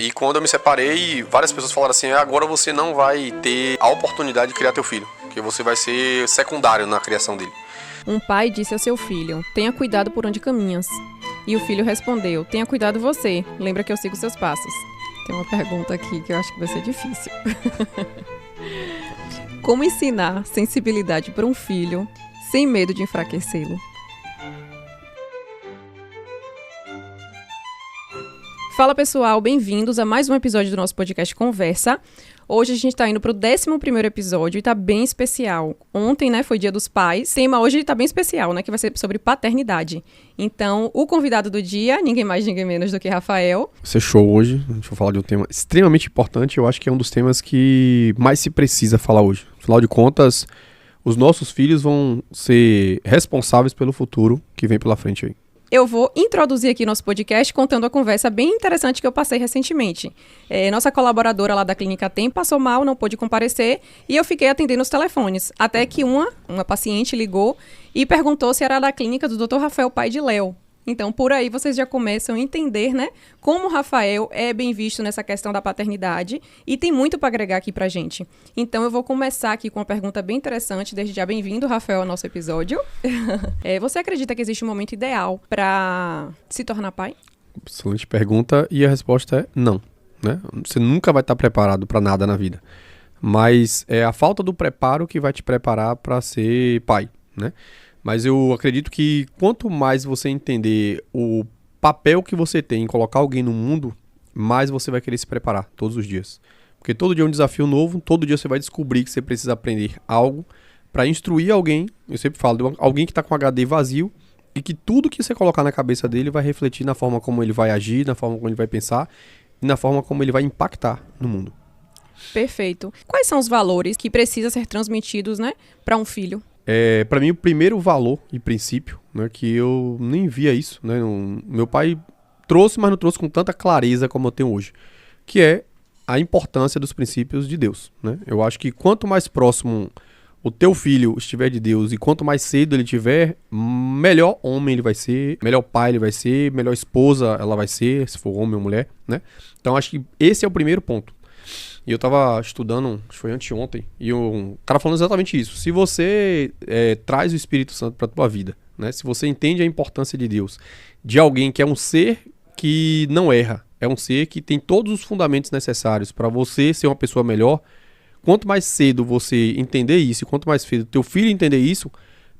E quando eu me separei, várias pessoas falaram assim, agora você não vai ter a oportunidade de criar teu filho, porque você vai ser secundário na criação dele. Um pai disse ao seu filho, tenha cuidado por onde caminhas. E o filho respondeu, tenha cuidado você, lembra que eu sigo seus passos. Tem uma pergunta aqui que eu acho que vai ser difícil. Como ensinar sensibilidade para um filho sem medo de enfraquecê-lo? Fala pessoal, bem-vindos a mais um episódio do nosso podcast Conversa. Hoje a gente tá indo pro 11º episódio e tá bem especial. Ontem, né, foi Dia dos Pais. O tema hoje tá bem especial, né, que vai ser sobre paternidade. Então, o convidado do dia, ninguém mais, ninguém menos do que Rafael. Vai ser show hoje, a gente vai falar de um tema extremamente importante, eu acho que é um dos temas que mais se precisa falar hoje. Afinal de contas, os nossos filhos vão ser responsáveis pelo futuro que vem pela frente aí. Eu vou introduzir aqui nosso podcast contando uma conversa bem interessante que eu passei recentemente. Nossa colaboradora lá da Clínica Tem passou mal, não pôde comparecer e eu fiquei atendendo os telefones. Até que uma paciente ligou e perguntou se era da clínica do Dr. Rafael, pai de Léo. Então, por aí vocês já começam a entender, né, como o Rafael é bem visto nessa questão da paternidade e tem muito para agregar aqui pra gente. Então, eu vou começar aqui com uma pergunta bem interessante. Desde já, bem-vindo, Rafael, ao nosso episódio. Você acredita que existe um momento ideal para se tornar pai? Excelente pergunta e a resposta é não, né? Você nunca vai estar preparado para nada na vida, mas é a falta do preparo que vai te preparar para ser pai, né? Mas eu acredito que quanto mais você entender o papel que você tem em colocar alguém no mundo, mais você vai querer se preparar todos os dias. Porque todo dia é um desafio novo, todo dia você vai descobrir que você precisa aprender algo para instruir alguém. Eu sempre falo, alguém que está com HD vazio e que tudo que você colocar na cabeça dele vai refletir na forma como ele vai agir, na forma como ele vai pensar e na forma como ele vai impactar no mundo. Perfeito. Quais são os valores que precisam ser transmitidos, né, para um filho? Para mim, o primeiro valor e princípio, né, que eu nem via isso, né, meu pai trouxe, mas não trouxe com tanta clareza como eu tenho hoje, que é a importância dos princípios de Deus, né? Eu acho que quanto mais próximo o teu filho estiver de Deus e quanto mais cedo ele tiver, melhor homem ele vai ser, melhor pai ele vai ser, melhor esposa ela vai ser, se for homem ou mulher, né? Então, acho que esse é o primeiro ponto. E eu tava estudando, acho que foi anteontem, e o cara falando exatamente isso. Se você traz o Espírito Santo pra tua vida, né? Se você entende a importância de Deus, de alguém que é um ser que não erra, é um ser que tem todos os fundamentos necessários para você ser uma pessoa melhor, quanto mais cedo você entender isso, e quanto mais cedo teu filho entender isso,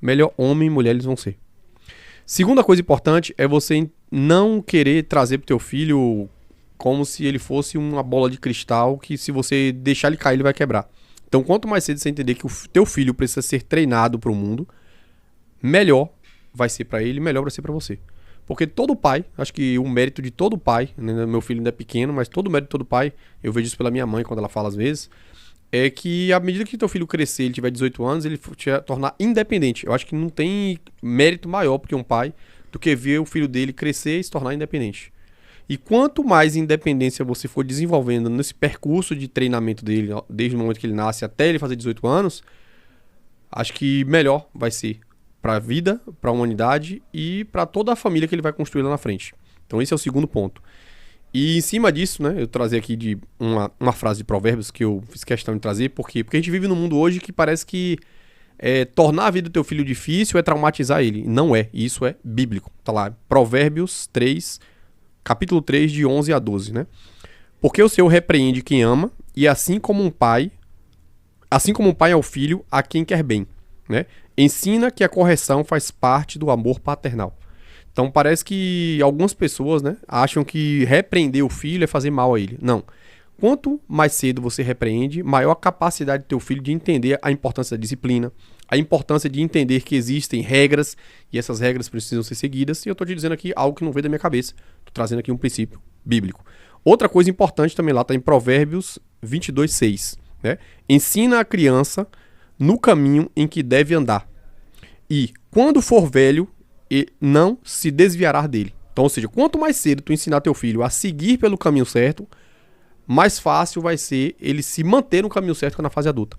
melhor homem e mulher eles vão ser. Segunda coisa importante é você não querer trazer pro teu filho como se ele fosse uma bola de cristal que se você deixar ele cair, ele vai quebrar. Então, quanto mais cedo você entender que o teu filho precisa ser treinado para o mundo, melhor vai ser para ele, melhor vai ser para você. Porque todo pai, acho que o mérito de todo pai, né, meu filho ainda é pequeno, mas todo o mérito de todo pai, eu vejo isso pela minha mãe quando ela fala às vezes, é que à medida que teu filho crescer, ele tiver 18 anos, ele te tornar independente. Eu acho que não tem mérito maior porque um pai do que ver o filho dele crescer e se tornar independente. E quanto mais independência você for desenvolvendo nesse percurso de treinamento dele, desde o momento que ele nasce até ele fazer 18 anos, acho que melhor vai ser para a vida, para a humanidade e para toda a família que ele vai construir lá na frente. Então esse é o segundo ponto. E em cima disso, né, eu trazer aqui de uma frase de Provérbios que eu fiz questão de trazer, porque a gente vive num mundo hoje que parece que tornar a vida do teu filho difícil é traumatizar ele. Não é, isso é bíblico. Tá lá, Provérbios 3, capítulo 3, de 11 a 12, né? Porque o Senhor repreende quem ama, e assim como um pai ao filho, a quem quer bem, né? Ensina que a correção faz parte do amor paternal. Então parece que algumas pessoas, né, acham que repreender o filho é fazer mal a ele. Não. Quanto mais cedo você repreende, maior a capacidade do teu filho de entender a importância da disciplina, a importância de entender que existem regras e essas regras precisam ser seguidas. E eu estou te dizendo aqui algo que não veio da minha cabeça. Estou trazendo aqui um princípio bíblico. Outra coisa importante também lá está em Provérbios 22, 6. Né? Ensina a criança no caminho em que deve andar. E quando for velho, não se desviará dele. Então, ou seja, quanto mais cedo tu ensinar teu filho a seguir pelo caminho certo, mais fácil vai ser ele se manter no caminho certo na fase adulta.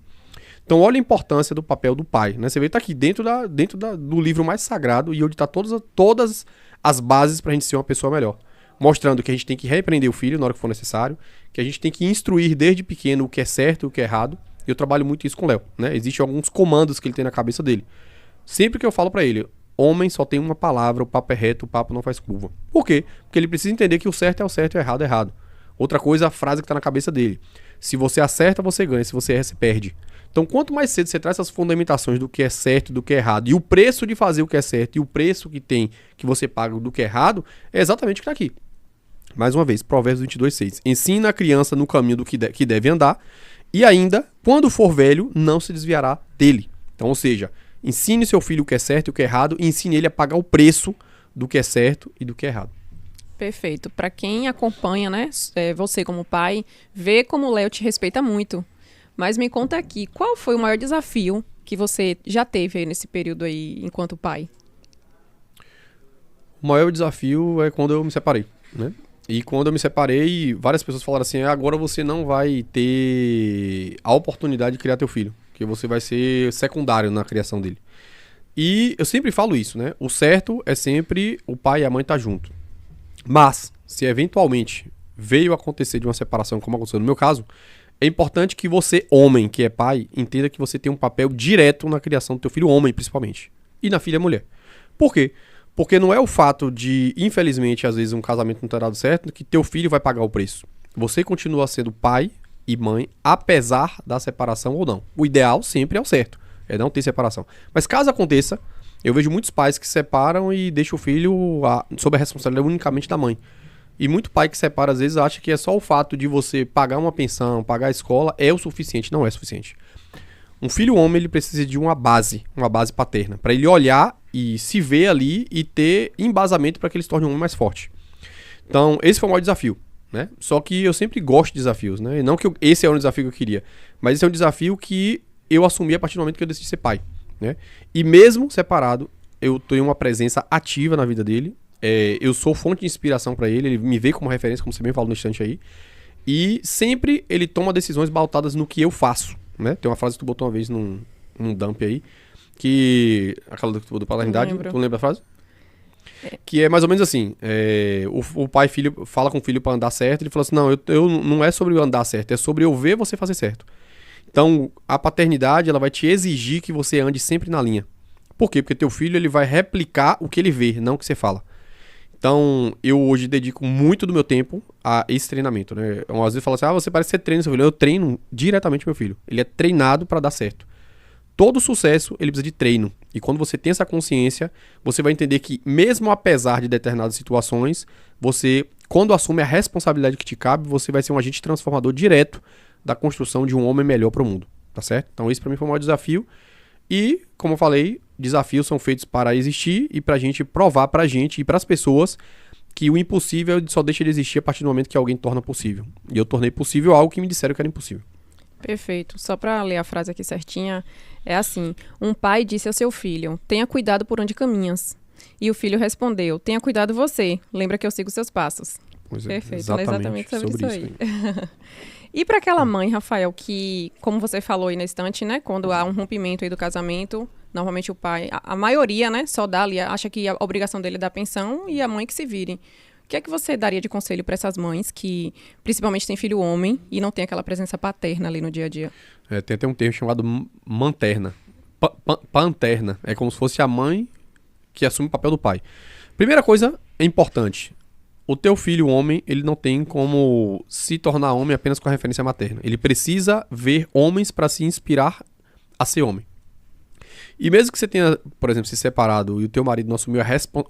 Então olha a importância do papel do pai, né? Você vê que tá aqui dentro do livro mais sagrado e onde está todas as bases para a gente ser uma pessoa melhor. mostrando que a gente tem que repreender o filho na hora que for necessário, que a gente tem que instruir desde pequeno o que é certo e o que é errado. Eu trabalho muito isso com o Léo, né? Existem alguns comandos que ele tem na cabeça dele. Sempre que eu falo pra ele, homem só tem uma palavra, o papo é reto, o papo não faz curva. Por quê? Porque ele precisa entender que o certo é o certo e o errado é errado. Outra coisa, a frase que tá na cabeça dele. Se você acerta, você ganha. Se você erra, você perde. Então, quanto mais cedo você traz essas fundamentações do que é certo e do que é errado, e o preço de fazer o que é certo e o preço que tem, que você paga do que é errado, é exatamente o que tá aqui. Mais uma vez, Provérbios 22:6. Ensina a criança no caminho do que deve andar, e ainda, quando for velho, não se desviará dele. Então, ou seja, ensine seu filho o que é certo e o que é errado, e ensine ele a pagar o preço do que é certo e do que é errado. Perfeito. Para quem acompanha, né, você como pai, vê como o Léo te respeita muito. Mas me conta aqui, qual foi o maior desafio que você já teve aí nesse período aí enquanto pai? O maior desafio é quando eu me separei, né? E quando eu me separei, várias pessoas falaram assim, agora você não vai ter a oportunidade de criar teu filho, que você vai ser secundário na criação dele. E eu sempre falo isso, né? O certo é sempre o pai e a mãe estar junto. Mas, se eventualmente veio acontecer de uma separação, como aconteceu no meu caso, é importante que você, homem, que é pai, entenda que você tem um papel direto na criação do teu filho, homem principalmente, e na filha mulher. Por quê? Porque não é o fato de, infelizmente, às vezes um casamento não ter dado certo, que teu filho vai pagar o preço. Você continua sendo pai e mãe, apesar da separação ou não. O ideal sempre é o certo, é não ter separação. Mas caso aconteça, eu vejo muitos pais que se separam e deixam o filho sob a responsabilidade unicamente da mãe. E muito pai que separa, às vezes, acha que é só o fato de você pagar uma pensão, pagar a escola, é o suficiente. Não é suficiente. Um filho homem, ele precisa de uma base paterna, para ele olhar e se ver ali e ter embasamento para que ele se torne um homem mais forte. Então, esse foi o maior desafio, né? Só que eu sempre gosto de desafios, né? E não que esse é um desafio que eu queria, mas esse é um desafio que eu assumi a partir do momento que eu decidi ser pai, né? E mesmo separado, eu tenho uma presença ativa na vida dele. Eu sou fonte de inspiração para ele me vê como referência, como você bem falou no instante aí. E sempre ele toma decisões bautadas no que eu faço, né? Tem uma frase que tu botou uma vez num dump aí, que... aquela do paternidade, tu lembra a frase? Que é mais ou menos assim, o pai filho fala com o filho para andar certo, ele fala assim, não, eu não é sobre eu andar certo, é sobre eu ver você fazer certo. Então, a paternidade, ela vai te exigir que você ande sempre na linha. Por quê? Porque teu filho, ele vai replicar o que ele vê, não o que você fala. Então, eu hoje dedico muito do meu tempo a esse treinamento, né? Às vezes fala assim, você parece que você treina seu filho. Eu treino diretamente meu filho. Ele é treinado para dar certo. Todo sucesso, ele precisa de treino. E quando você tem essa consciência, você vai entender que, mesmo apesar de determinadas situações, você, quando assume a responsabilidade que te cabe, você vai ser um agente transformador direto da construção de um homem melhor para o mundo, tá certo? Então, esse para mim foi o maior desafio. E, como eu falei, desafios são feitos para existir e pra gente provar pra gente e pras pessoas que o impossível só deixa de existir a partir do momento que alguém torna possível. E eu tornei possível algo que me disseram que era impossível. Perfeito. Só para ler a frase aqui certinha, é assim: um pai disse ao seu filho, tenha cuidado por onde caminhas. E o filho respondeu, tenha cuidado você, lembra que eu sigo seus passos. Pois é, Perfeito, exatamente sobre isso aí. aí. E para aquela mãe, Rafael, que, como você falou aí na estante, né, quando há um rompimento aí do casamento, normalmente o pai, a maioria, né, só dá ali, acha que a obrigação dele é dar pensão e a mãe que se vire. O que é que você daria de conselho para essas mães que, principalmente, têm filho homem e não tem aquela presença paterna ali no dia a dia? Tem até um termo chamado manterna. Panterna. É como se fosse a mãe que assume o papel do pai. Primeira coisa é importante. O teu filho homem, ele não tem como se tornar homem apenas com a referência materna. Ele precisa ver homens para se inspirar a ser homem. E mesmo que você tenha, por exemplo, se separado e o teu marido não assumiu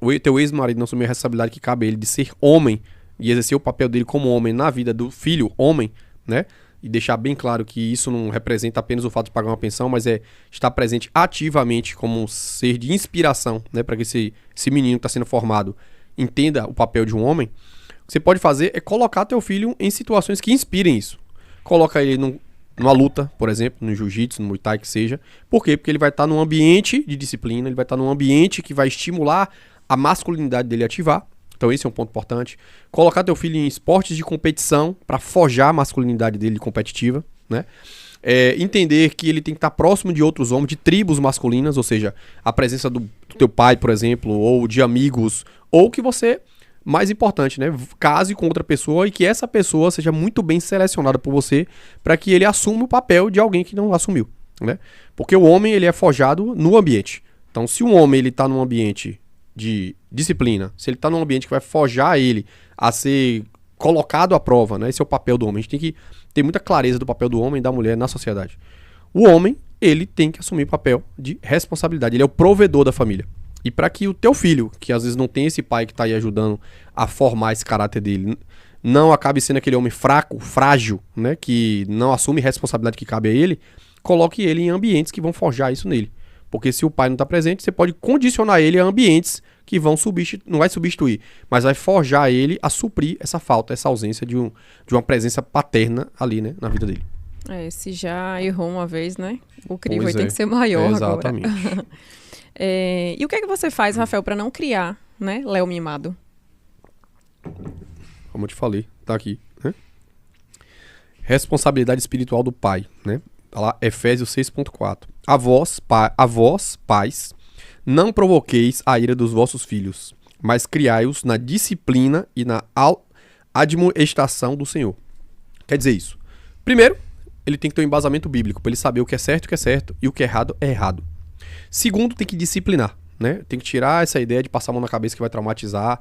o teu ex-marido não assumiu a responsabilidade que cabe a ele de ser homem e exercer o papel dele como homem na vida do filho homem, né? E deixar bem claro que isso não representa apenas o fato de pagar uma pensão, mas é estar presente ativamente como um ser de inspiração, né? Para que esse menino que está sendo formado entenda o papel de um homem. O que você pode fazer é colocar teu filho em situações que inspirem isso. Coloca ele numa luta, por exemplo, no jiu-jitsu, no muay thai, que seja. Por quê? Porque ele vai estar num ambiente de disciplina, ele vai estar num ambiente que vai estimular a masculinidade dele a ativar. Então esse é um ponto importante. Colocar teu filho em esportes de competição para forjar a masculinidade dele competitiva, né? Entender que ele tem que estar próximo de outros homens, de tribos masculinas, ou seja, a presença do teu pai, por exemplo, ou de amigos, ou que você mais importante, né? Case com outra pessoa e que essa pessoa seja muito bem selecionada por você para que ele assuma o papel de alguém que não assumiu, né? Porque o homem, ele é forjado no ambiente. Então, se um homem, ele tá num ambiente de disciplina, se ele tá num ambiente que vai forjar ele a ser colocado à prova, né? Esse é o papel do homem. A gente tem que ter muita clareza do papel do homem e da mulher na sociedade. O homem, ele tem que assumir o papel de responsabilidade. Ele é o provedor da família. E para que o teu filho, que às vezes não tem esse pai que tá aí ajudando a formar esse caráter dele, não acabe sendo aquele homem fraco, frágil, né? Que não assume responsabilidade que cabe a ele, coloque ele em ambientes que vão forjar isso nele. Porque se o pai não está presente, você pode condicionar ele a ambientes que vão não vai substituir, mas vai forjar ele a suprir essa falta, essa ausência de uma presença paterna ali, né, na vida dele. Se já errou uma vez, né? O crivo Pois aí tem que ser maior exatamente. agora. E o que é que você faz, Rafael, para não criar, né, Léo mimado? Como eu te falei, tá aqui, né? Responsabilidade espiritual do pai, né? Tá lá, Efésios 6.4. A vós, pais, não provoqueis a ira dos vossos filhos, mas criai-os na disciplina e na admoestação do Senhor. Quer dizer isso. Primeiro, ele tem que ter um embasamento bíblico, para ele saber o que é certo e o que é errado é errado. Segundo, tem que disciplinar, né? Tem que tirar essa ideia de passar a mão na cabeça que vai traumatizar.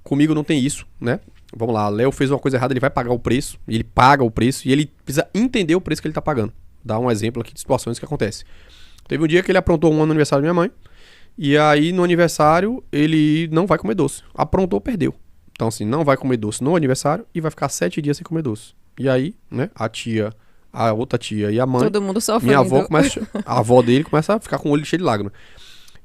Comigo não tem isso, né? Vamos lá, Léo fez uma coisa errada, ele vai pagar o preço, e ele paga o preço, e ele precisa entender o preço que ele tá pagando. Dá um exemplo aqui de situações que acontecem. Teve um dia que ele aprontou um ano no aniversário da minha mãe, e aí no aniversário ele não vai comer doce. Aprontou, perdeu. Então assim, não vai comer doce no aniversário e vai ficar 7 dias sem comer doce. E aí, né, a outra tia e a mãe, todo mundo sofrendo. minha avó a avó dele começa a ficar com o olho cheio de lágrimas.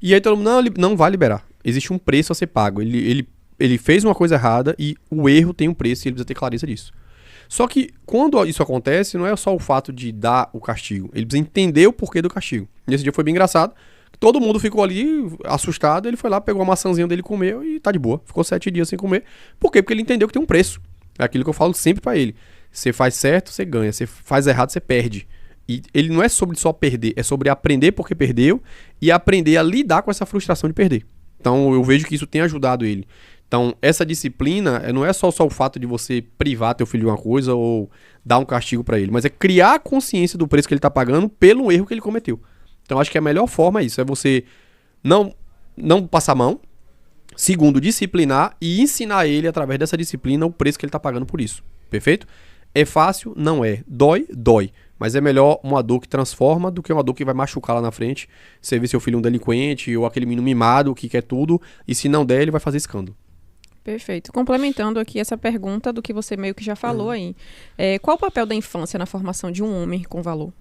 E aí todo mundo, não vai liberar. Existe um preço a ser pago. Ele fez uma coisa errada e o erro tem um preço e ele precisa ter clareza disso. Só que quando isso acontece, não é só o fato de dar o castigo. Ele precisa entender o porquê do castigo. Nesse dia foi bem engraçado. Todo mundo ficou ali assustado. Ele foi lá, pegou a maçãzinha dele, comeu e tá de boa. Ficou 7 dias sem comer. Por quê? Porque ele entendeu que tem um preço. É aquilo que eu falo sempre pra ele. Você faz certo, você ganha. Você faz errado, você perde. E ele não é sobre só perder. É sobre aprender porque perdeu e aprender a lidar com essa frustração de perder. Então eu vejo que isso tem ajudado ele. Então, essa disciplina não é só o fato de você privar teu filho de uma coisa ou dar um castigo pra ele, mas é criar a consciência do preço que ele tá pagando pelo erro que ele cometeu. Então, acho que a melhor forma é isso, é você não passar a mão. Segundo, disciplinar e ensinar ele, através dessa disciplina, o preço que ele tá pagando por isso. Perfeito? É fácil? Não é. Dói. Mas é melhor uma dor que transforma do que uma dor que vai machucar lá na frente. Você vê seu filho um delinquente ou aquele menino mimado que quer tudo, e se não der, ele vai fazer escândalo. Perfeito. Complementando aqui essa pergunta do que você meio que já falou aí. Qual o papel da infância na formação de um homem com valor?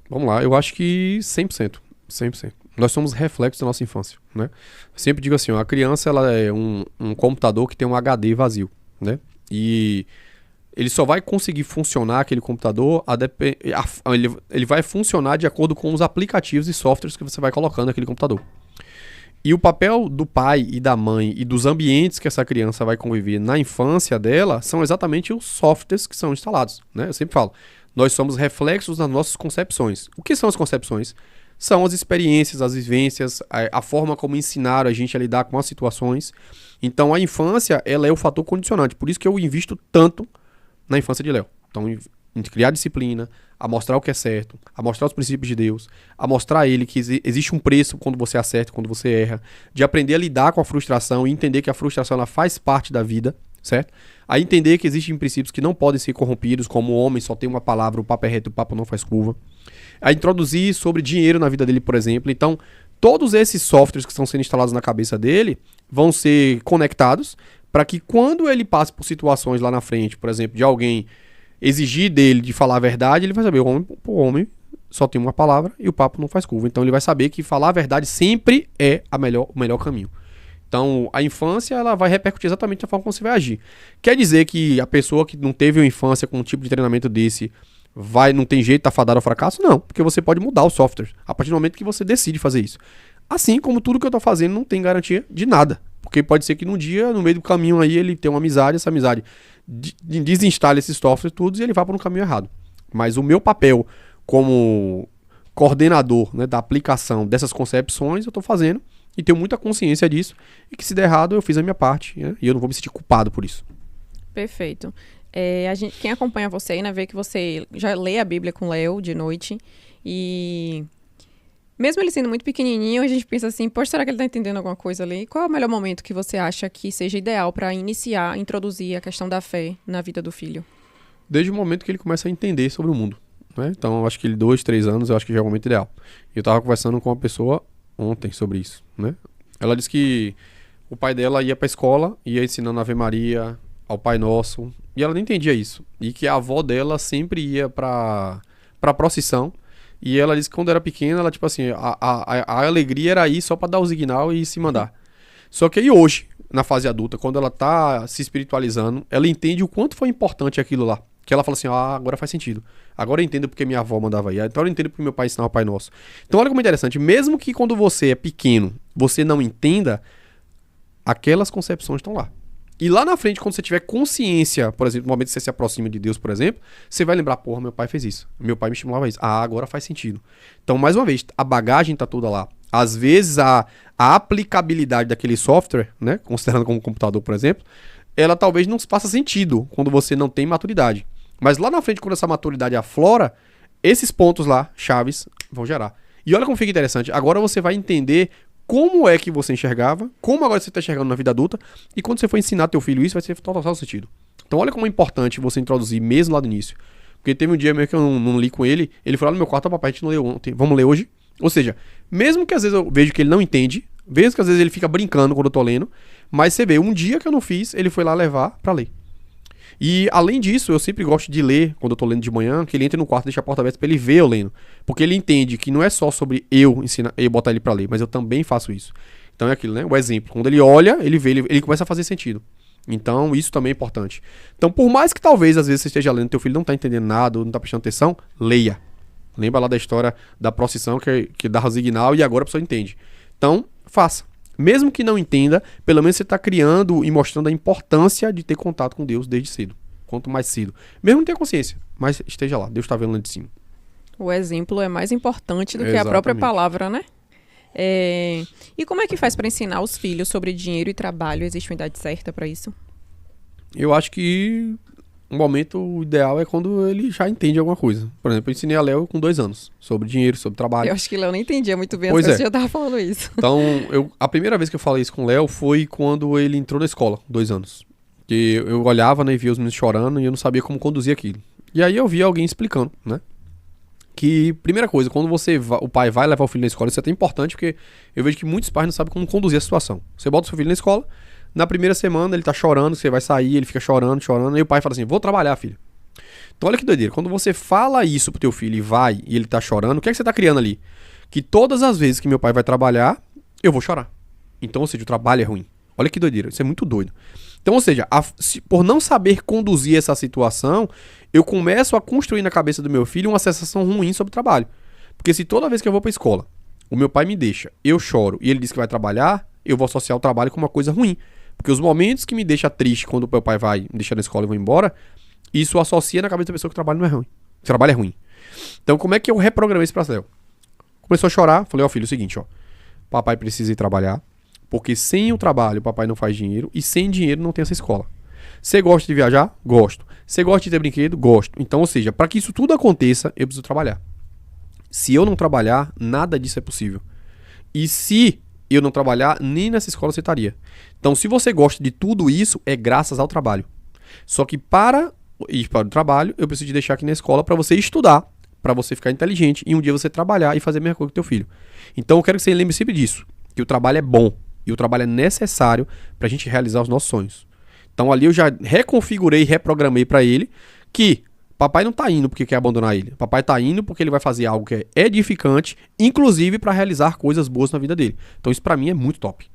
Vamos lá, eu acho que 100%. 100%. Nós somos reflexos da nossa infância, né? Eu sempre digo assim, ó, a criança ela é um computador que tem um HD vazio, né? E ele só vai conseguir funcionar, aquele computador, ele vai funcionar de acordo com os aplicativos e softwares que você vai colocando naquele computador. E o papel do pai e da mãe e dos ambientes que essa criança vai conviver na infância dela são exatamente os softwares que são instalados, né? Eu sempre falo, nós somos reflexos das nossas concepções. O que são as concepções? São as experiências, as vivências, a forma como ensinaram a gente a lidar com as situações. Então a infância, ela é o fator condicionante. Por isso que eu invisto tanto na infância de Léo. Então, em criar disciplina, a mostrar o que é certo, a mostrar os princípios de Deus, a mostrar a ele que existe um preço quando você acerta, quando você erra, de aprender a lidar com a frustração e entender que a frustração ela faz parte da vida, certo? A entender que existem princípios que não podem ser corrompidos, como o homem só tem uma palavra, o papo é reto, o papo não faz curva. A introduzir sobre dinheiro na vida dele, por exemplo. Então, todos esses softwares que estão sendo instalados na cabeça dele vão ser conectados para que quando ele passe por situações lá na frente, por exemplo, de alguém exigir dele de falar a verdade, ele vai saber, o homem só tem uma palavra e o papo não faz curva. Então ele vai saber que falar a verdade sempre é o melhor caminho. Então a infância ela vai repercutir exatamente da forma como você vai agir. Quer dizer que a pessoa que não teve uma infância com um tipo de treinamento desse não tem jeito, tá fadado ao fracasso? Não, porque você pode mudar o software a partir do momento que você decide fazer isso. Assim como tudo que eu tô fazendo não tem garantia de nada. Porque pode ser que num dia, no meio do caminho aí, ele tenha uma amizade, essa amizade desinstale esses softwares todos e ele vá para um caminho errado. Mas o meu papel como coordenador, né, da aplicação dessas concepções, eu estou fazendo e tenho muita consciência disso, e que se der errado eu fiz a minha parte, né? E eu não vou me sentir culpado por isso. Perfeito. Quem acompanha você aí, né, vê que você já lê a Bíblia com o Léo de noite e mesmo ele sendo muito pequenininho, a gente pensa assim, poxa, será que ele tá entendendo alguma coisa ali? Qual é o melhor momento que você acha que seja ideal para introduzir a questão da fé na vida do filho? Desde o momento que ele começa a entender sobre o mundo, né? Então, eu acho que ele 2, 3 anos, eu acho que já é o momento ideal. Eu tava conversando com uma pessoa ontem sobre isso, né? Ela disse que o pai dela ia pra escola, ia ensinando a Ave Maria, ao Pai Nosso, e ela não entendia isso. E que a avó dela sempre ia pra procissão, e ela disse que quando era pequena, ela, tipo assim, a alegria era ir só pra dar o signal e se mandar. Só que aí hoje, na fase adulta, quando ela tá se espiritualizando, ela entende o quanto foi importante aquilo lá. Que ela fala assim, agora faz sentido. Agora eu entendo porque minha avó mandava ir. Então eu entendo porque meu pai ensinava o Pai Nosso. Então olha como é interessante. Mesmo que quando você é pequeno, você não entenda, aquelas concepções estão lá. E lá na frente, quando você tiver consciência, por exemplo, no momento que você se aproxima de Deus, por exemplo, você vai lembrar, porra, meu pai fez isso. Meu pai me estimulava isso. Agora faz sentido. Então, mais uma vez, a bagagem tá toda lá. Às vezes, a aplicabilidade daquele software, né, considerando como um computador, por exemplo, ela talvez não faça sentido quando você não tem maturidade. Mas lá na frente, quando essa maturidade aflora, esses pontos lá, chaves, vão gerar. E olha como fica interessante. Agora você vai entender como é que você enxergava, como agora você está enxergando na vida adulta, e quando você for ensinar teu filho isso, vai ser total sentido. Então olha como é importante você introduzir mesmo lá do início. Porque teve um dia mesmo que eu não li com ele, ele foi lá no meu quarto, papai, a gente não leu ontem, vamos ler hoje? Ou seja, mesmo que às vezes eu vejo que ele não entende, mesmo que às vezes ele fica brincando quando eu tô lendo, mas você vê, um dia que eu não fiz, ele foi lá levar pra ler. E além disso, eu sempre gosto de ler, quando eu tô lendo de manhã, que ele entre no quarto e deixa a porta aberta pra ele ver eu lendo. Porque ele entende que não é só sobre eu ensinar, eu botar ele pra ler, mas eu também faço isso. Então é aquilo, né? O exemplo. Quando ele olha, ele vê, ele começa a fazer sentido. Então isso também é importante. Então por mais que talvez às vezes você esteja lendo, teu filho não tá entendendo nada, ou não tá prestando atenção, leia. Lembra lá da história da procissão que dá o signal e agora a pessoa entende. Então, faça. Mesmo que não entenda, pelo menos você está criando e mostrando a importância de ter contato com Deus desde cedo. Quanto mais cedo. Mesmo não tenha consciência, mas esteja lá. Deus está vendo lá de cima. O exemplo é mais importante do que a própria palavra, né? E como é que faz para ensinar os filhos sobre dinheiro e trabalho? Existe uma idade certa para isso? Eu acho que um momento ideal é quando ele já entende alguma coisa. Por exemplo, eu ensinei a Léo com 2 anos sobre dinheiro, sobre trabalho. Eu acho que o Léo nem entendia muito bem, Pois as pessoas já estavam falando isso. Então, a primeira vez que eu falei isso com o Léo foi quando ele entrou na escola, 2 anos. Que eu olhava, né, e via os meninos chorando e eu não sabia como conduzir aquilo. E aí eu vi alguém explicando, né? Que, primeira coisa, quando o pai vai levar o filho na escola, isso é até importante, porque eu vejo que muitos pais não sabem como conduzir a situação. Você bota o seu filho na escola, na primeira semana ele tá chorando, você vai sair, ele fica chorando, e o pai fala assim, vou trabalhar, filho. Então olha que doideira, quando você fala isso pro teu filho e vai, e ele tá chorando, o que é que você tá criando ali? Que todas as vezes que meu pai vai trabalhar, eu vou chorar. Então, ou seja, o trabalho é ruim. Olha que doideira, isso é muito doido. Então, ou seja, por não saber conduzir essa situação, eu começo a construir na cabeça do meu filho uma sensação ruim sobre o trabalho. Porque se toda vez que eu vou pra escola, o meu pai me deixa, eu choro e ele diz que vai trabalhar, eu vou associar o trabalho com uma coisa ruim. Porque os momentos que me deixa triste quando o meu pai vai me deixar na escola e vou embora, isso associa na cabeça da pessoa que o trabalho não é ruim. O trabalho é ruim. Então, como é que eu reprogramei esse processo? Começou a chorar, falei, filho, é o seguinte, papai precisa ir trabalhar, porque sem o trabalho o papai não faz dinheiro e sem dinheiro não tem essa escola. Você gosta de viajar? Gosto. Você gosta de ter brinquedo? Gosto. Então, ou seja, para que isso tudo aconteça, eu preciso trabalhar. Se eu não trabalhar, nada disso é possível. E se eu não trabalhar, nem nessa escola você estaria. Então, se você gosta de tudo isso, é graças ao trabalho. Só que para ir para o trabalho, eu preciso te deixar aqui na escola para você estudar, para você ficar inteligente e um dia você trabalhar e fazer a mesma coisa com o teu filho. Então, eu quero que você lembre sempre disso, que o trabalho é bom. E o trabalho é necessário para a gente realizar os nossos sonhos. Então ali eu já reconfigurei, reprogramei para ele que papai não tá indo porque quer abandonar ele. Papai tá indo porque ele vai fazer algo que é edificante, inclusive para realizar coisas boas na vida dele. Então isso para mim é muito top.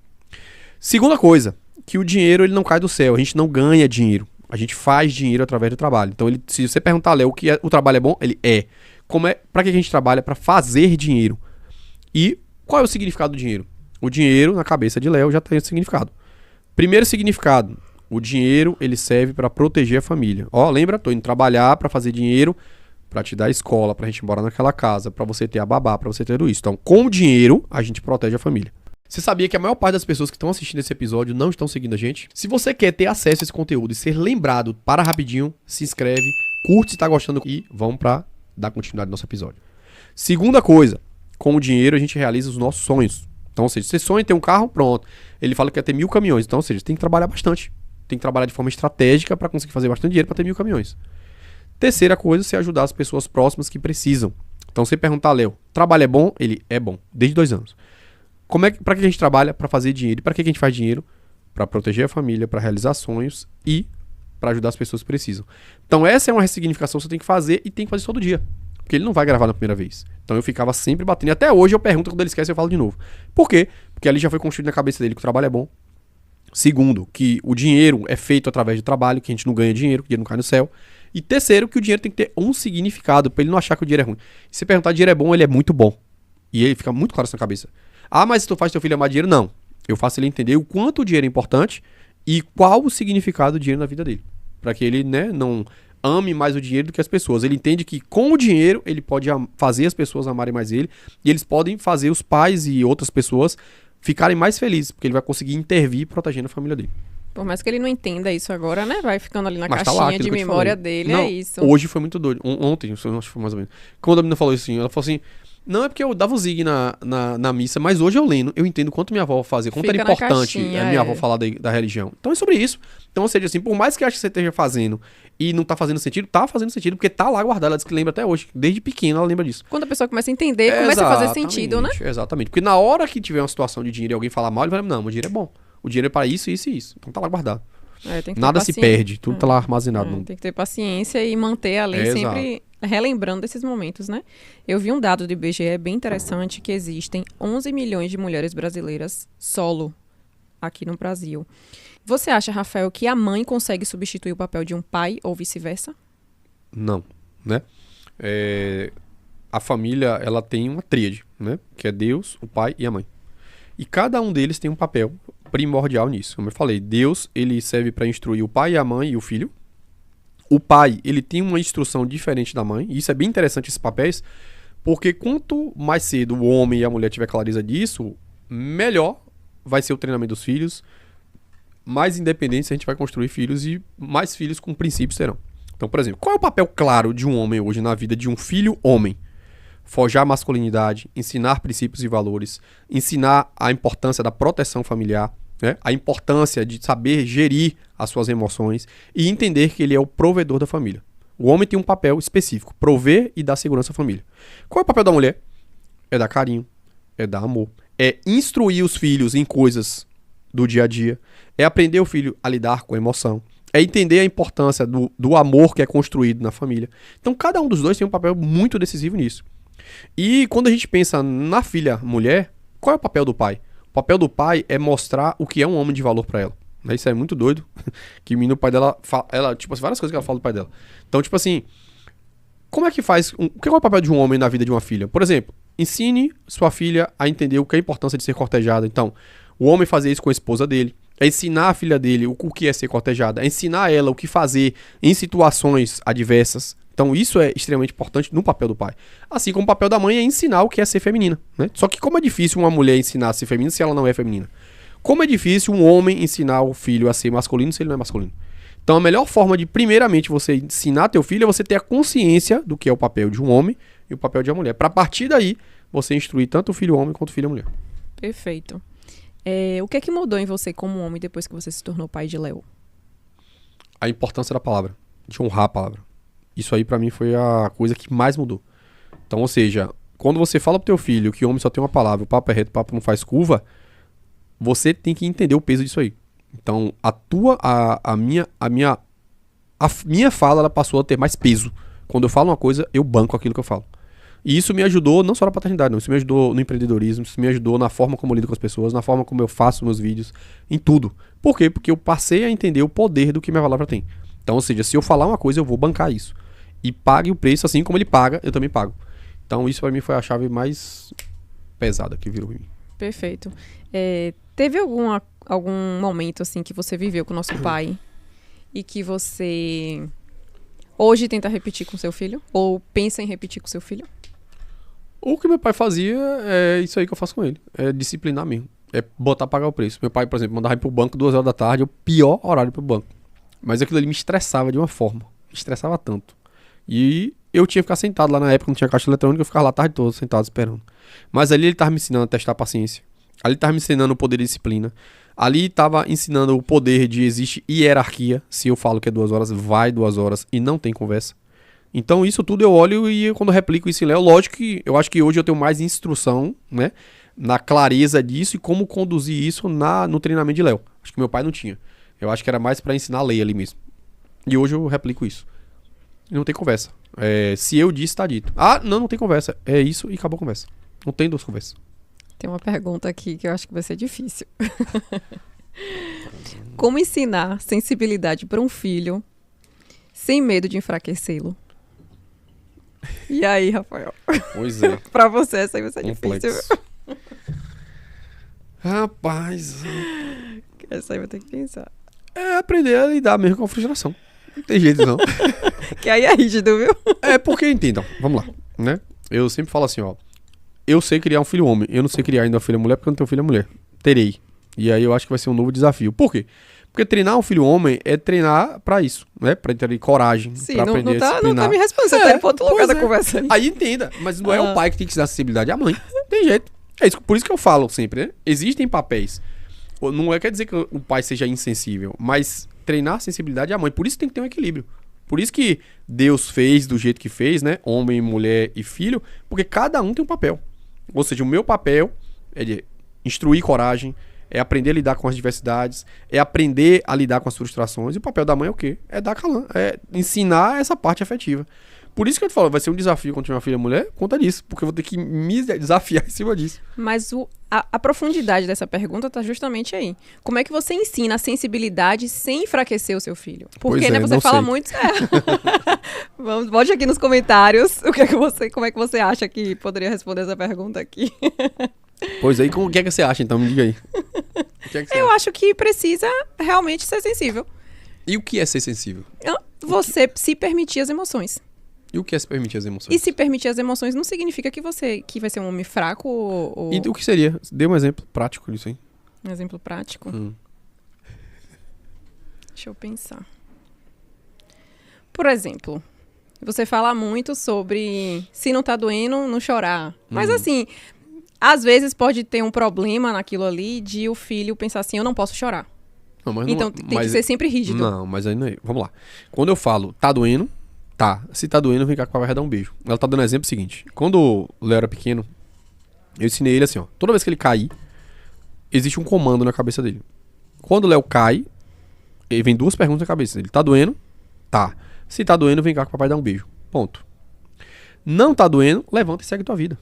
Segunda coisa, que o dinheiro ele não cai do céu. A gente não ganha dinheiro. A gente faz dinheiro através do trabalho. Então se você perguntar a Léo o trabalho é bom, ele é. Para que a gente trabalha? Para fazer dinheiro. E qual é o significado do dinheiro? O dinheiro, na cabeça de Léo, já tem esse significado. Primeiro significado, o dinheiro ele serve para proteger a família. Lembra? Tô indo trabalhar para fazer dinheiro, para te dar escola, pra gente morar naquela casa, para você ter a babá, para você ter tudo isso. Então, com o dinheiro, a gente protege a família. Você sabia que a maior parte das pessoas que estão assistindo esse episódio não estão seguindo a gente? Se você quer ter acesso a esse conteúdo e ser lembrado, para rapidinho, se inscreve, curte se tá gostando e vamos pra dar continuidade ao nosso episódio. Segunda coisa, com o dinheiro a gente realiza os nossos sonhos. Então, ou seja, você sonha em ter um carro, pronto. Ele fala que quer ter 1000 caminhões. Então, ou seja, você tem que trabalhar bastante. Tem que trabalhar de forma estratégica para conseguir fazer bastante dinheiro para ter 1000 caminhões. Terceira coisa, você ajudar as pessoas próximas que precisam. Então, você perguntar, Léo, trabalho é bom? Ele é bom, desde 2 anos. Para que a gente trabalha? Para fazer dinheiro. E para que a gente faz dinheiro? Para proteger a família, para realizar sonhos e para ajudar as pessoas que precisam. Então, essa é uma ressignificação que você tem que fazer e tem que fazer todo dia. Porque ele não vai gravar na primeira vez. Então eu ficava sempre batendo. E até hoje eu pergunto, quando ele esquece, eu falo de novo. Por quê? Porque ali já foi construído na cabeça dele que o trabalho é bom. Segundo, que o dinheiro é feito através do trabalho, que a gente não ganha dinheiro, que o dinheiro não cai no céu. E terceiro, que o dinheiro tem que ter um significado, pra ele não achar que o dinheiro é ruim. Se você perguntar, dinheiro é bom, ele é muito bom. E ele fica muito claro isso na cabeça. Ah, mas se tu faz teu filho amar dinheiro, não. Eu faço ele entender o quanto o dinheiro é importante e qual o significado do dinheiro na vida dele. Pra que ele, né, não ame mais o dinheiro do que as pessoas. Ele entende que com o dinheiro ele pode fazer as pessoas amarem mais ele e eles podem fazer os pais e outras pessoas ficarem mais felizes, porque ele vai conseguir intervir protegendo a família dele. Por mais que ele não entenda isso agora, né? Vai ficando ali na Mas caixinha tá lá, de memória dele, não, é isso. Hoje foi muito doido. Ontem, acho que foi mais ou menos. Quando a menina falou isso assim, ela falou assim, não é porque eu dava o zig na missa, mas hoje eu lendo, eu entendo quanto minha avó fazia, quanto Fica era na importante caixinha, a minha avó falar da religião. Então é sobre isso. Então, ou seja, assim, por mais que ache que você esteja fazendo e não tá fazendo sentido, tá fazendo sentido, porque tá lá guardado. Ela diz que lembra até hoje. Desde pequena ela lembra disso. Quando a pessoa começa a entender, começa a fazer sentido, né? Exatamente. Porque na hora que tiver uma situação de dinheiro e alguém falar mal, ele vai lembrar, não, o dinheiro é bom. O dinheiro é para isso, isso e isso. Então tá lá guardado. Tem que ter Nada se paciência. perde, tudo tá lá armazenado. Tem que ter paciência e manter ali sempre relembrando esses momentos, né? Eu vi um dado do IBGE bem interessante que existem 11 milhões de mulheres brasileiras solo aqui no Brasil. Você acha, Rafael, que a mãe consegue substituir o papel de um pai ou vice-versa? Não, né? A família, ela tem uma tríade, né? Que é Deus, o pai e a mãe. E cada um deles tem um papel primordial nisso. Como eu falei, Deus, ele serve para instruir o pai, a mãe e o filho. O pai, ele tem uma instrução diferente da mãe. E isso é bem interessante, esses papéis, porque quanto mais cedo o homem e a mulher tiver clareza disso, melhor vai ser o treinamento dos filhos, mais independência a gente vai construir filhos e mais filhos com princípios serão. Então, por exemplo, qual é o papel claro de um homem hoje na vida de um filho homem? Forjar a masculinidade, ensinar princípios e valores, ensinar a importância da proteção familiar, né? A importância de saber gerir as suas emoções e entender que ele é o provedor da família. O homem tem um papel específico, prover e dar segurança à família. Qual é o papel da mulher? É dar carinho, é dar amor, é instruir os filhos em coisas do dia a dia, é aprender o filho a lidar com a emoção, é entender a importância do amor que é construído na família. Então cada um dos dois tem um papel muito decisivo nisso. E quando a gente pensa na filha mulher, qual é o papel do pai? O papel do pai é mostrar o que é um homem de valor pra ela. Isso é muito doido. Que o menino, o pai dela, tipo assim, várias coisas que ela fala do pai dela. Então, tipo assim, como é que faz? O que é o papel de um homem na vida de uma filha? Por exemplo, ensine sua filha a entender o que é a importância de ser cortejada. Então, o homem fazer isso com a esposa dele, é ensinar a filha dele o que é ser cortejada, é ensinar ela o que fazer em situações adversas. Então isso é extremamente importante no papel do pai. Assim como o papel da mãe é ensinar o que é ser feminina, né? Só que como é difícil uma mulher ensinar a ser feminina se ela não é feminina? Como é difícil um homem ensinar o filho a ser masculino se ele não é masculino? Então a melhor forma de, primeiramente, você ensinar teu filho é você ter a consciência do que é o papel de um homem e o papel de uma mulher. Para a partir daí, você instruir tanto o filho homem quanto o filho mulher. Perfeito. O que é que mudou em você como homem depois que você se tornou pai de Léo? A importância da palavra, de honrar a palavra. Isso aí pra mim foi a coisa que mais mudou. Então, ou seja, quando você fala pro teu filho que o homem só tem uma palavra, o papo é reto, o papo não faz curva, você tem que entender o peso disso aí. Então, a minha fala, ela passou a ter mais peso. Quando eu falo uma coisa, eu banco aquilo que eu falo. E isso me ajudou não só na paternidade, não. Isso me ajudou no empreendedorismo, isso me ajudou na forma como eu lido com as pessoas, na forma como eu faço meus vídeos, em tudo. Por quê? Porque eu passei a entender o poder do que minha palavra tem. Então, ou seja, se eu falar uma coisa, eu vou bancar isso. E pague o preço, assim como ele paga, eu também pago. Então, isso pra mim foi a chave mais pesada que virou em mim. Perfeito. Teve algum momento, assim, que você viveu com o nosso pai e que você hoje tenta repetir com seu filho? Ou pensa em repetir com seu filho? O que meu pai fazia é isso aí que eu faço com ele. É disciplinar mesmo. é botar pagar o preço. Meu pai, por exemplo, mandava ir pro banco 2 horas da tarde, é o pior horário pro banco. Mas aquilo ali me estressava de uma forma. Me estressava tanto. E eu tinha que ficar sentado lá na época, não tinha caixa eletrônica, eu ficava lá a tarde toda sentado esperando. Mas ali ele tava me ensinando a testar a paciência. Ali ele tava me ensinando o poder de disciplina. Ali tava ensinando o poder de existe hierarquia. Se eu falo que é 2 horas, vai 2 horas e não tem conversa. Então isso tudo eu olho e quando eu replico isso em Léo, lógico que eu acho que hoje eu tenho mais instrução, né? Na clareza disso e como conduzir isso no treinamento de Léo. Acho que meu pai não tinha. Eu acho que era mais pra ensinar a lei ali mesmo. E hoje eu replico isso. E não tem conversa. Se eu disse, tá dito. Ah, não tem conversa. É isso e acabou a conversa. Não tem 2 conversas. Tem uma pergunta aqui que eu acho que vai ser difícil. Como ensinar sensibilidade para um filho sem medo de enfraquecê-lo? E aí, Rafael? Pois é. Pra você, essa aí vai ser Complexo. difícil. Rapaz. Essa aí vai ter que pensar. É aprender a lidar mesmo com a frustração. Não tem jeito, não. Que aí é rígido, viu? Porque, entendam, vamos lá, né? Eu sempre falo assim, ó. Eu sei criar um filho homem. Eu não sei criar ainda uma filha mulher porque eu não tenho filha mulher. Terei. E aí eu acho que vai ser um novo desafio. Por quê? Porque treinar um filho homem é treinar pra isso, né? Pra ter coragem, Sim, pra aprender não a tá disciplinar. me respondendo. Você tá indo pra outro lugar Pois da é. conversa aí. Aí entenda, mas não é o pai que tem que ensinar acessibilidade, é a mãe. Não tem jeito. É isso, por isso que eu falo sempre, né? Existem papéis. Não quer dizer que o pai seja insensível, mas treinar a sensibilidade é a mãe. Por isso tem que ter um equilíbrio. Por isso que Deus fez do jeito que fez, né? Homem, mulher e filho, porque cada um tem um papel. Ou seja, o meu papel é de instruir coragem, é aprender a lidar com as diversidades, é aprender a lidar com as frustrações. E o papel da mãe é o quê? É dar calão, é ensinar essa parte afetiva. Por isso que eu te falo, vai ser um desafio quando tiver uma filha mulher, conta disso, porque eu vou ter que me desafiar em cima disso. Mas a profundidade dessa pergunta tá justamente aí. Como é que você ensina a sensibilidade sem enfraquecer o seu filho? Porque, Pois é, né, você não fala sei. muito... Vamos, bote aqui nos comentários como é que você acha que poderia responder essa pergunta aqui. Pois aí, o que é que você acha, então? Me diga aí. O que é que você Eu acha? acho que precisa realmente ser sensível. E o que é ser sensível? Você se permitir as emoções. E o que é se permitir as emoções? E se permitir as emoções não significa que vai ser um homem fraco ou... E o que seria? Dê um exemplo prático disso aí. Um exemplo prático? Deixa eu pensar. Por exemplo, você fala muito sobre se não tá doendo, não chorar. Mas assim, às vezes pode ter um problema naquilo ali de o filho pensar assim, eu não posso chorar. Não, mas Então não, tem que ser sempre rígido. Não, mas aí não é. Vamos lá. Quando eu falo, tá doendo, tá. Se tá doendo, vem cá que o papai vai dar um beijo. Ela tá dando exemplo seguinte. Quando o Léo era pequeno, eu ensinei ele assim, ó. Toda vez que ele cair, existe um comando na cabeça dele. Quando o Léo cai, ele vem 2 perguntas na cabeça dele. Tá doendo? Tá. Se tá doendo, vem cá que o papai dá um beijo. Ponto. Não tá doendo, levanta e segue tua vida.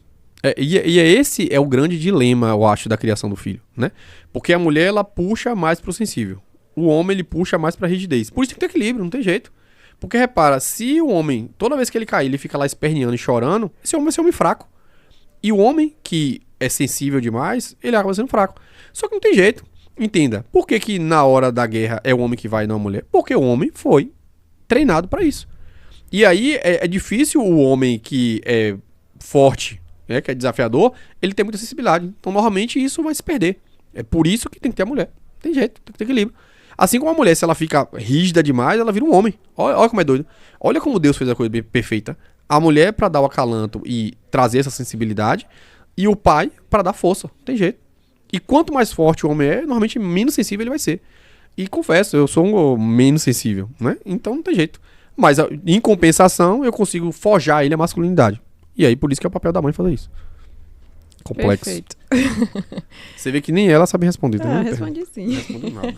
Esse é o grande dilema, eu acho, da criação do filho, né? Porque a mulher, ela puxa mais pro sensível. O homem, ele puxa mais pra rigidez. Por isso tem que ter equilíbrio, não tem jeito. Porque, repara, se o homem, toda vez que ele cair, ele fica lá esperneando e chorando, esse homem vai ser um homem fraco. E o homem que é sensível demais, ele acaba sendo fraco. Só que não tem jeito. Entenda, por que na hora da guerra é o homem que vai e não a mulher? Porque o homem foi treinado pra isso. E aí é difícil o homem que é forte, né, que é desafiador, ele tem muita sensibilidade. Então, normalmente, isso vai se perder. É por isso que tem que ter a mulher. Tem jeito, tem que ter equilíbrio. Assim como a mulher, se ela fica rígida demais, ela vira um homem. Olha como é doido. Olha como Deus fez a coisa perfeita. A mulher pra dar o acalanto e trazer essa sensibilidade, e o pai pra dar força. Tem jeito. E quanto mais forte o homem é, normalmente menos sensível ele vai ser. E confesso, eu sou um menos sensível, né? Então não tem jeito. Mas em compensação, eu consigo forjar ele a masculinidade. E aí, por isso que é o papel da mãe fazer isso. Complexo. Perfeito. Você vê que nem ela sabe responder. Tá vendo? Respondi sim. Não respondeu nada.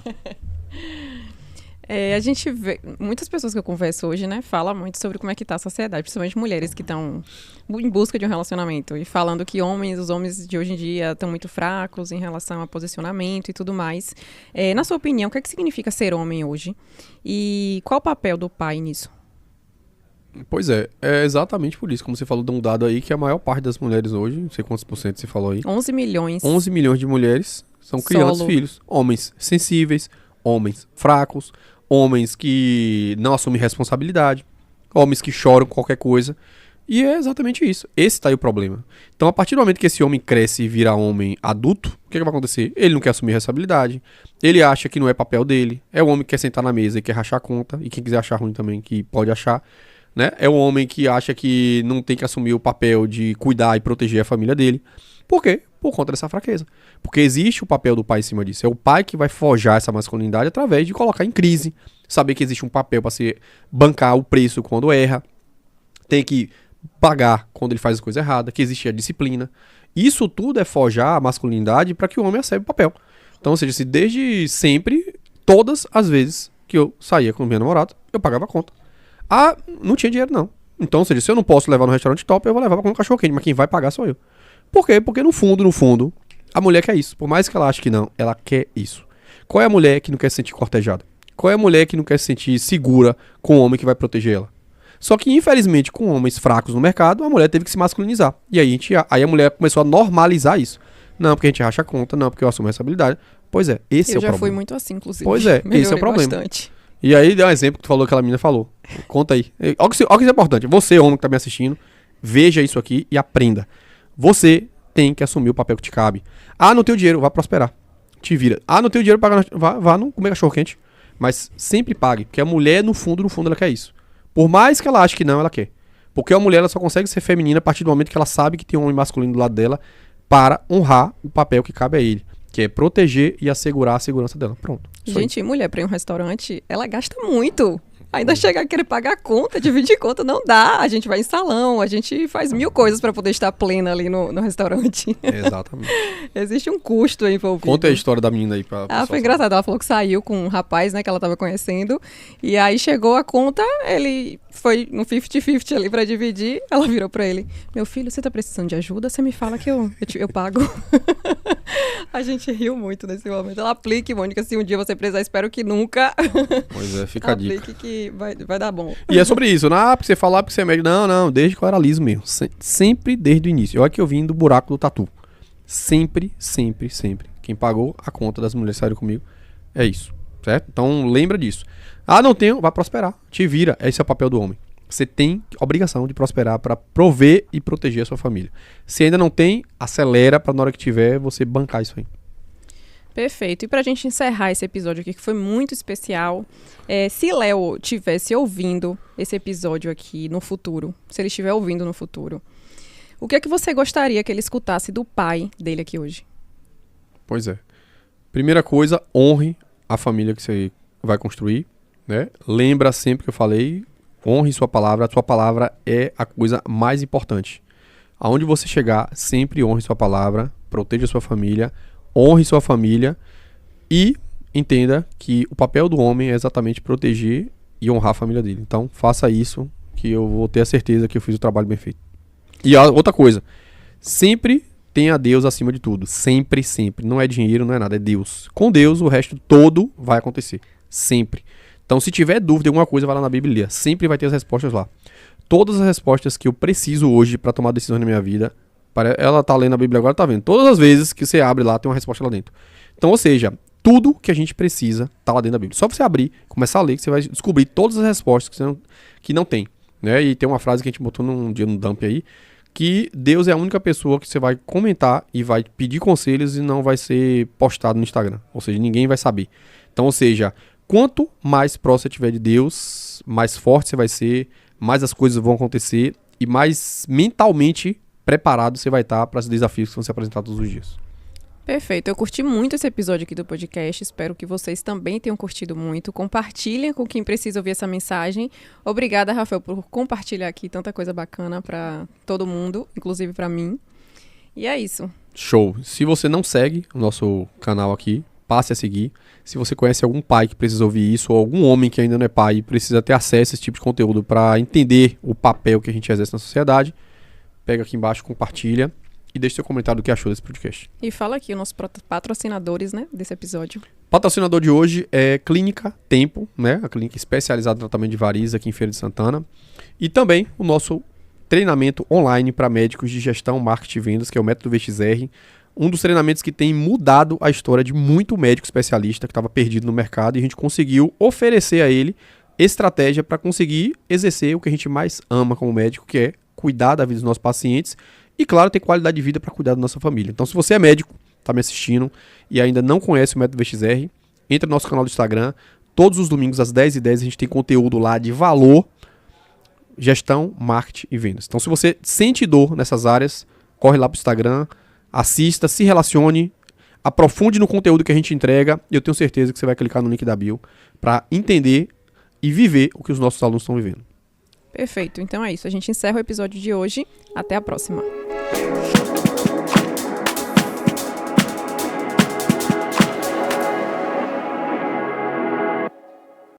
A gente vê, muitas pessoas que eu converso hoje, né, falam muito sobre como é que tá a sociedade, principalmente mulheres que estão em busca de um relacionamento e falando que os homens de hoje em dia estão muito fracos em relação a posicionamento e tudo mais. Na sua opinião, o que é que significa ser homem hoje? E qual o papel do pai nisso? Pois é exatamente por isso. Como você falou de um dado aí, que a maior parte das mulheres hoje, não sei quantos por cento você falou aí, 11 milhões. 11 milhões de mulheres são criando Solo. filhos. Homens sensíveis, homens fracos, homens que não assumem responsabilidade, homens que choram qualquer coisa. E é exatamente isso. Esse tá aí o problema. Então, a partir do momento que esse homem cresce e vira homem adulto, o que vai acontecer? Ele não quer assumir responsabilidade, ele acha que não é papel dele, é o homem que quer sentar na mesa e quer rachar a conta, e quem quiser achar ruim também, que pode achar, né? É o homem que acha que não tem que assumir o papel de cuidar e proteger a família dele. Por quê? Por conta dessa fraqueza. Porque existe o papel do pai em cima disso. É o pai que vai forjar essa masculinidade através de colocar em crise, saber que existe um papel para se bancar o preço quando erra, tem que pagar quando ele faz as coisas erradas, que existe a disciplina. Isso tudo é forjar a masculinidade para que o homem receba o papel. Então, ou seja, se desde sempre, todas as vezes que eu saía com o meu namorado, eu pagava a conta. Ah, não tinha dinheiro não. Então, ou seja, se eu não posso levar no restaurante top, eu vou levar pra comer um cachorro quente, mas quem vai pagar sou eu. Por quê? Porque no fundo, a mulher quer isso. Por mais que ela ache que não, ela quer isso. Qual é a mulher que não quer se sentir cortejada? Qual é a mulher que não quer se sentir segura com o homem que vai proteger ela? Só que, infelizmente, com homens fracos no mercado, a mulher teve que se masculinizar. E aí, aí a mulher começou a normalizar isso. Não, porque a gente racha a conta, não, porque eu assumo a responsabilidade. Pois é, esse é o problema. Eu já fui muito assim, inclusive. Pois é, esse é o problema. Bastante. E aí, deu um exemplo que tu falou que aquela menina falou. Conta aí. Olha que isso é importante. Você, homem que tá me assistindo, veja isso aqui e aprenda. Você tem que assumir o papel que te cabe. Ah, não tenho dinheiro, vá prosperar. Te vira. Ah, não tenho dinheiro para pagar. Vá não comer cachorro quente. Mas sempre pague, porque a mulher, no fundo, ela quer isso. Por mais que ela ache que não, ela quer. Porque a mulher ela só consegue ser feminina a partir do momento que ela sabe que tem um homem masculino do lado dela para honrar o papel que cabe a ele, que é proteger e assegurar a segurança dela. Pronto. Gente, mulher pra ir em um restaurante, ela gasta muito. Ainda chegar a querer pagar a conta, dividir conta, não dá. A gente vai em salão, a gente faz 1000 coisas pra poder estar plena ali no restaurante. Exatamente. Existe um custo envolvido. Conta a história da menina aí pra foi engraçado. Ela falou que saiu com um rapaz, né, que ela tava conhecendo. E aí chegou a conta, ele foi no 50-50 ali pra dividir. Ela virou pra ele: meu filho, você tá precisando de ajuda? Você me fala que eu pago. A gente riu muito nesse momento. Ela aplique, Mônica, se um dia você precisar, espero que nunca. Pois é, fica a dica. Aplique que vai dar bom. E é sobre isso, não, porque você falar, porque você é médico. Não, desde que eu era liso mesmo. Sempre desde o início. Olha que eu vim do buraco do tatu. Sempre. Quem pagou a conta das mulheres que saíram comigo é isso, certo? Então lembra disso. Ah, não tenho, vai prosperar. Te vira, esse é o papel do homem. Você tem obrigação de prosperar para prover e proteger a sua família. Se ainda não tem, acelera para na hora que tiver você bancar isso aí. Perfeito. E pra gente encerrar esse episódio aqui, que foi muito especial, se Léo estivesse ouvindo esse episódio aqui no futuro, se ele estiver ouvindo no futuro, o que é que você gostaria que ele escutasse do pai dele aqui hoje? Pois é. Primeira coisa, honre a família que você vai construir, né? Lembra sempre que eu falei, honre sua palavra. A sua palavra é a coisa mais importante. Aonde você chegar, sempre honre sua palavra, proteja sua família, honre sua família e entenda que o papel do homem é exatamente proteger e honrar a família dele. Então, faça isso, que eu vou ter a certeza que eu fiz o trabalho bem feito. E a outra coisa, sempre tenha Deus acima de tudo. Sempre. Não é dinheiro, não é nada, é Deus. Com Deus, o resto todo vai acontecer. Sempre. Então, se tiver dúvida em alguma coisa, vai lá na Bíblia. Sempre vai ter as respostas lá. Todas as respostas que eu preciso hoje para tomar decisões na minha vida, ela tá lendo a Bíblia agora, tá vendo? Todas as vezes que você abre lá, tem uma resposta lá dentro. Então, ou seja, tudo que a gente precisa tá lá dentro da Bíblia. Só você abrir, começar a ler, que você vai descobrir todas as respostas que não tem. Né? E tem uma frase que a gente botou num dia no dump aí, que Deus é a única pessoa que você vai comentar e vai pedir conselhos e não vai ser postado no Instagram. Ou seja, ninguém vai saber. Então, ou seja, quanto mais próximo você tiver de Deus, mais forte você vai ser, mais as coisas vão acontecer e mais mentalmente preparado você vai estar para os desafios que vão ser apresentados todos os dias. Perfeito, eu curti muito esse episódio aqui do podcast, espero que vocês também tenham curtido muito, compartilhem com quem precisa ouvir essa mensagem. Obrigada, Rafael, por compartilhar aqui tanta coisa bacana para todo mundo, inclusive para mim, e é isso. Show, se você não segue o nosso canal aqui, passe a seguir. Se você conhece algum pai que precisa ouvir isso, ou algum homem que ainda não é pai e precisa ter acesso a esse tipo de conteúdo para entender o papel que a gente exerce na sociedade, pega aqui embaixo, compartilha e deixe seu comentário do que achou desse podcast. E fala aqui os nossos patrocinadores, né, desse episódio. O patrocinador de hoje é Clínica Tempo, né, a clínica especializada em tratamento de varizes aqui em Feira de Santana. E também o nosso treinamento online para médicos de gestão, marketing e vendas, que é o Método VXR. Um dos treinamentos que tem mudado a história de muito médico especialista que estava perdido no mercado e a gente conseguiu oferecer a ele estratégia para conseguir exercer o que a gente mais ama como médico, que é cuidar da vida dos nossos pacientes e, claro, ter qualidade de vida para cuidar da nossa família. Então, se você é médico, está me assistindo e ainda não conhece o Método VXR, entre no nosso canal do Instagram. Todos os domingos às 10h10 a gente tem conteúdo lá de valor, gestão, marketing e vendas. Então, se você sente dor nessas áreas, corre lá pro Instagram, assista, se relacione, aprofunde no conteúdo que a gente entrega e eu tenho certeza que você vai clicar no link da bio para entender e viver o que os nossos alunos estão vivendo. Perfeito. Então é isso. A gente encerra o episódio de hoje. Até a próxima.